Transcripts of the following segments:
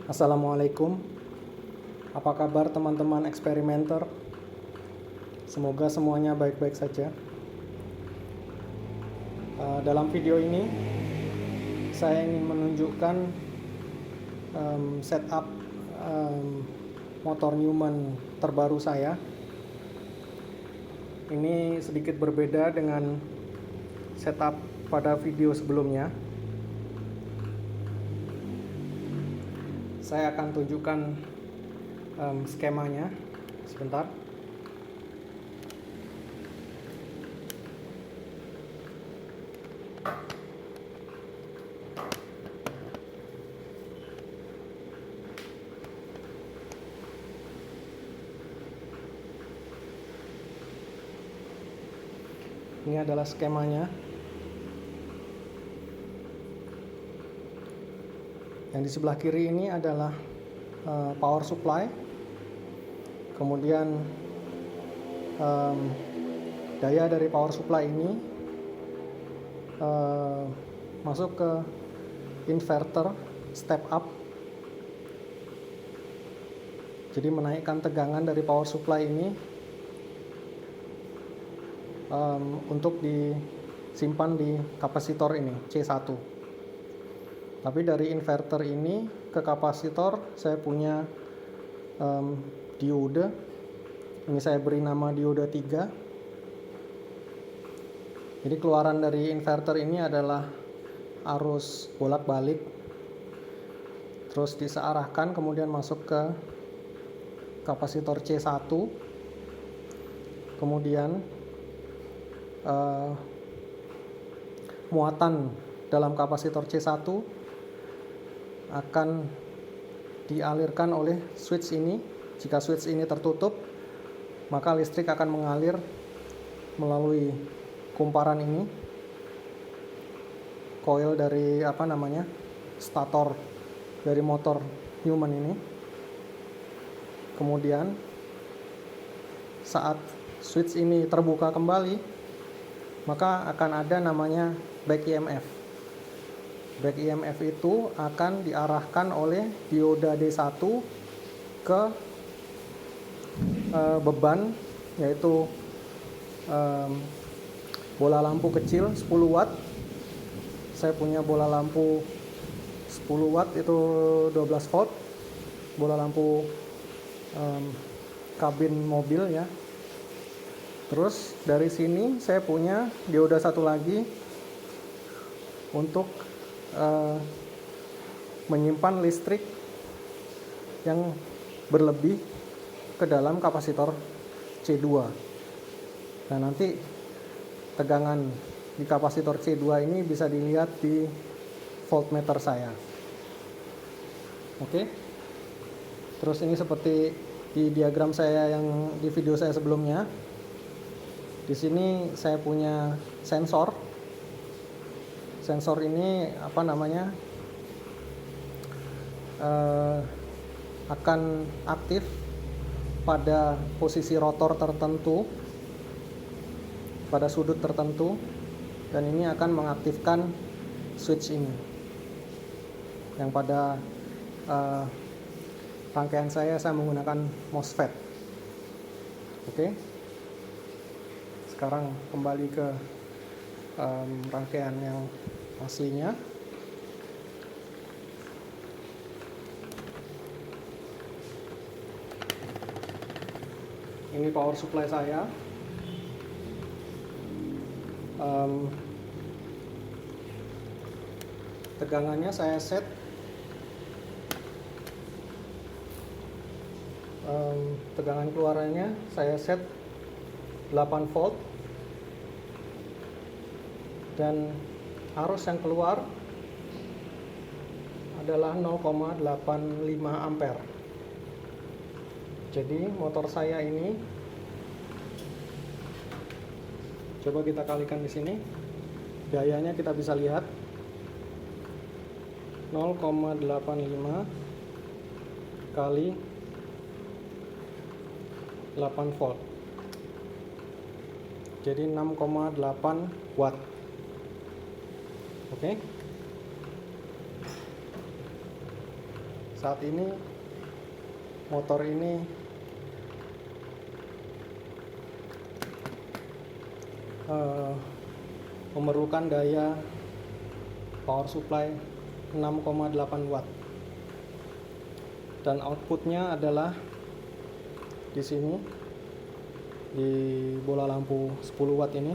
Assalamualaikum. Apa kabar teman-teman eksperimenter? Semoga semuanya baik-baik saja. Dalam video ini saya ingin menunjukkan setup motor Newman terbaru saya. Ini sedikit berbeda dengan setup pada video sebelumnya. Saya akan tunjukkan skemanya sebentar. Ini adalah skemanya. Yang di sebelah kiri ini adalah power supply. Kemudian daya dari power supply ini masuk ke inverter step up. Jadi menaikkan tegangan dari power supply ini untuk disimpan di kapasitor ini C1. Tapi dari inverter ini ke kapasitor saya punya diode. Ini saya beri nama diode 3. Jadi keluaran dari inverter ini adalah arus bolak-balik, terus disearahkan kemudian masuk ke kapasitor C1. Kemudian muatan dalam kapasitor C1 akan dialirkan oleh switch ini. Jika switch ini tertutup, maka listrik akan mengalir melalui kumparan ini, coil dari stator dari motor Newman ini. Kemudian saat switch ini terbuka kembali, maka akan ada namanya back EMF. Back EMF itu akan diarahkan oleh dioda D1 ke beban, yaitu bola lampu kecil 10 watt. Saya punya bola lampu 10 watt itu 12 volt. Bola lampu kabin mobil ya. Terus dari sini saya punya dioda satu lagi untuk menyimpan listrik yang berlebih ke dalam kapasitor C2. Nah, nanti tegangan di kapasitor C2 ini bisa dilihat di voltmeter saya. Oke. Terus ini seperti di diagram saya yang di video saya sebelumnya. Di sini saya punya sensor. Sensor ini akan aktif pada posisi rotor tertentu, pada sudut tertentu, dan ini akan mengaktifkan switch ini. Yang pada rangkaian saya menggunakan MOSFET. Oke. Sekarang kembali ke rangkaian yang aslinya. Ini power supply saya. Tegangannya saya set tegangan keluarannya saya set 8 volt, dan arus yang keluar adalah 0,85 ampere. Jadi motor saya ini, coba kita kalikan di sini, dayanya kita bisa lihat 0,85 kali 8 volt. Jadi 6,8 watt. Oke. saat ini motor ini memerlukan daya power supply 6,8 watt dan outputnya adalah di sini di bola lampu 10 watt ini.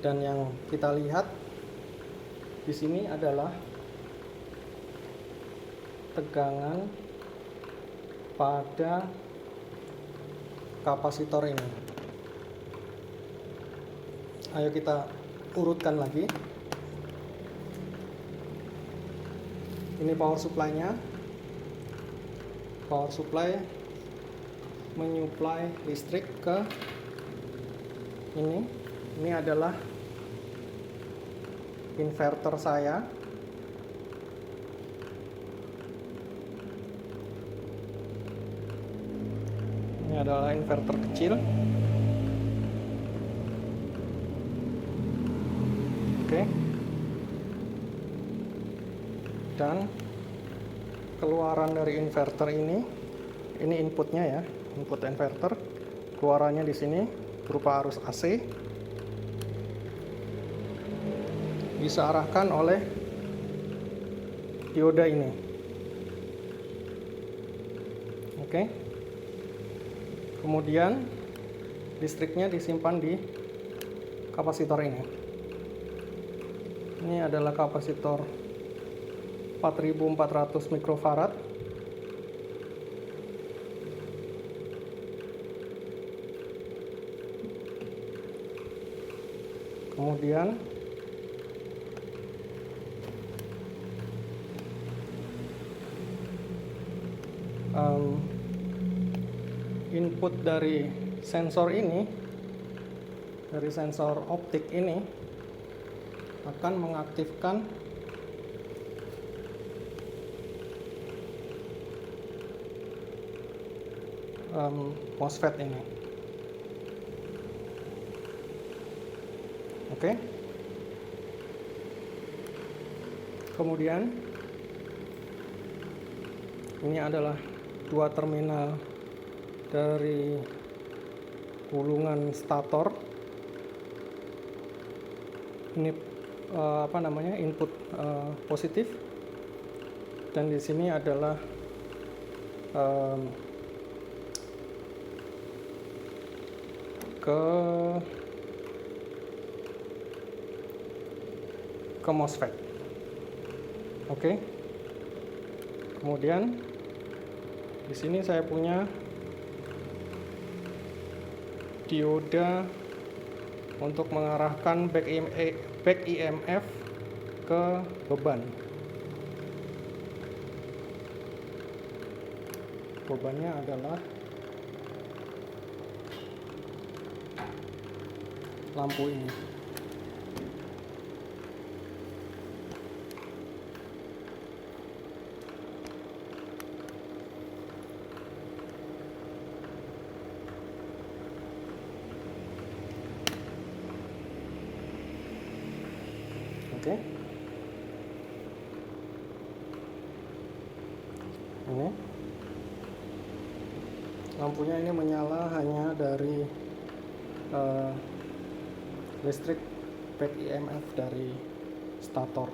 Dan yang kita lihat di sini adalah tegangan pada kapasitor ini. Ayo kita urutkan lagi. Ini power supply-nya. Power supply menyuplai listrik ke ini. Ini adalah inverter saya. Ini adalah inverter kecil. Oke. Dan keluaran dari inverter ini inputnya ya, input inverter. Keluarannya di sini berupa arus AC. Bisa arahkan oleh dioda ini. Oke. Kemudian listriknya disimpan di kapasitor ini. Ini adalah kapasitor 4400 mikrofarad. Kemudian input dari sensor ini, dari sensor optik ini akan mengaktifkan MOSFET ini. Oke. Kemudian ini adalah dua terminal dari gulungan stator. Ini input positif, dan di sini adalah ke MOSFET. Oke. Kemudian di sini saya punya dioda untuk mengarahkan back EMF ke beban. Bebannya adalah lampu ini. Oke. Ini lampunya ini menyala hanya dari listrik back EMF dari stator.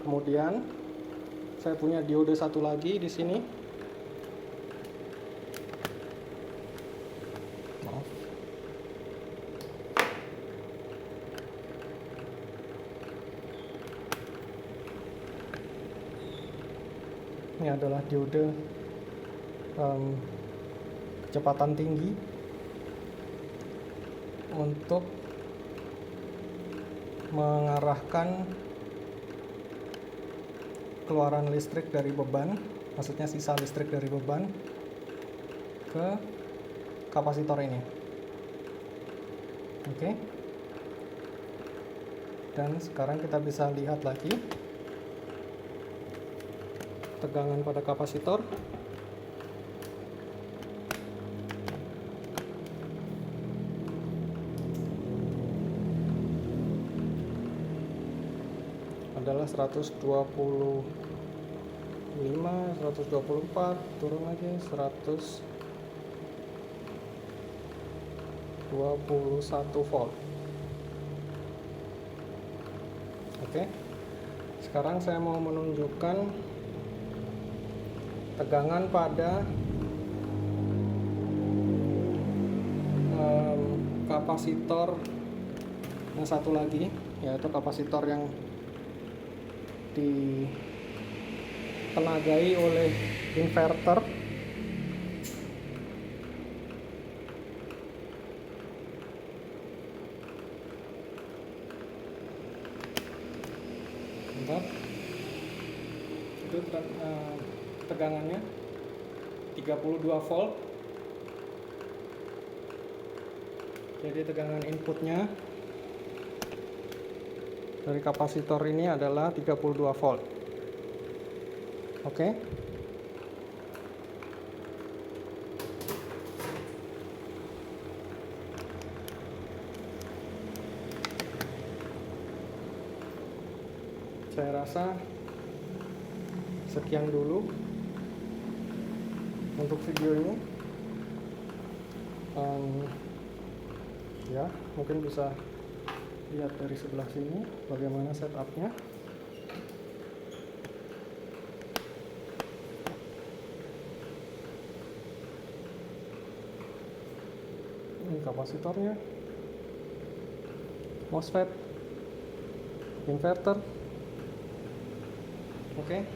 Kemudian saya punya diode satu lagi di sini. Maaf. Ini adalah diode kecepatan tinggi untuk mengarahkan keluaran listrik dari beban, maksudnya sisa listrik dari beban ke kapasitor ini. Oke. Dan sekarang kita bisa lihat lagi tegangan pada kapasitor. Ada adalah 125, 124, turun lagi 121 volt. Oke. Sekarang saya mau menunjukkan tegangan pada kapasitor yang satu lagi, yaitu kapasitor yang ditenagai oleh inverter. Bentar. Itu tegangannya 32 volt. Jadi tegangan inputnya dari kapasitor ini adalah 32 volt. Oke. Saya rasa sekian dulu untuk video ini. Ya, mungkin bisa lihat dari sebelah sini bagaimana setupnya. Ini kapasitornya, MOSFET, inverter. Oke.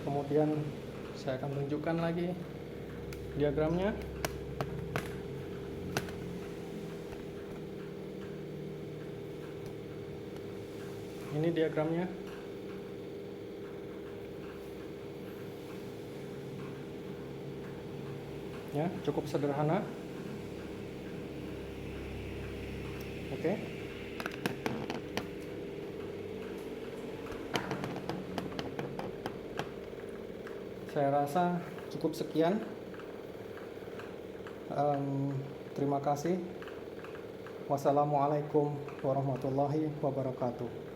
Kemudian saya akan tunjukkan lagi diagramnya. Ini diagramnya. Ya, cukup sederhana. Oke. Saya rasa cukup sekian. Terima kasih. Wassalamualaikum warahmatullahi wabarakatuh.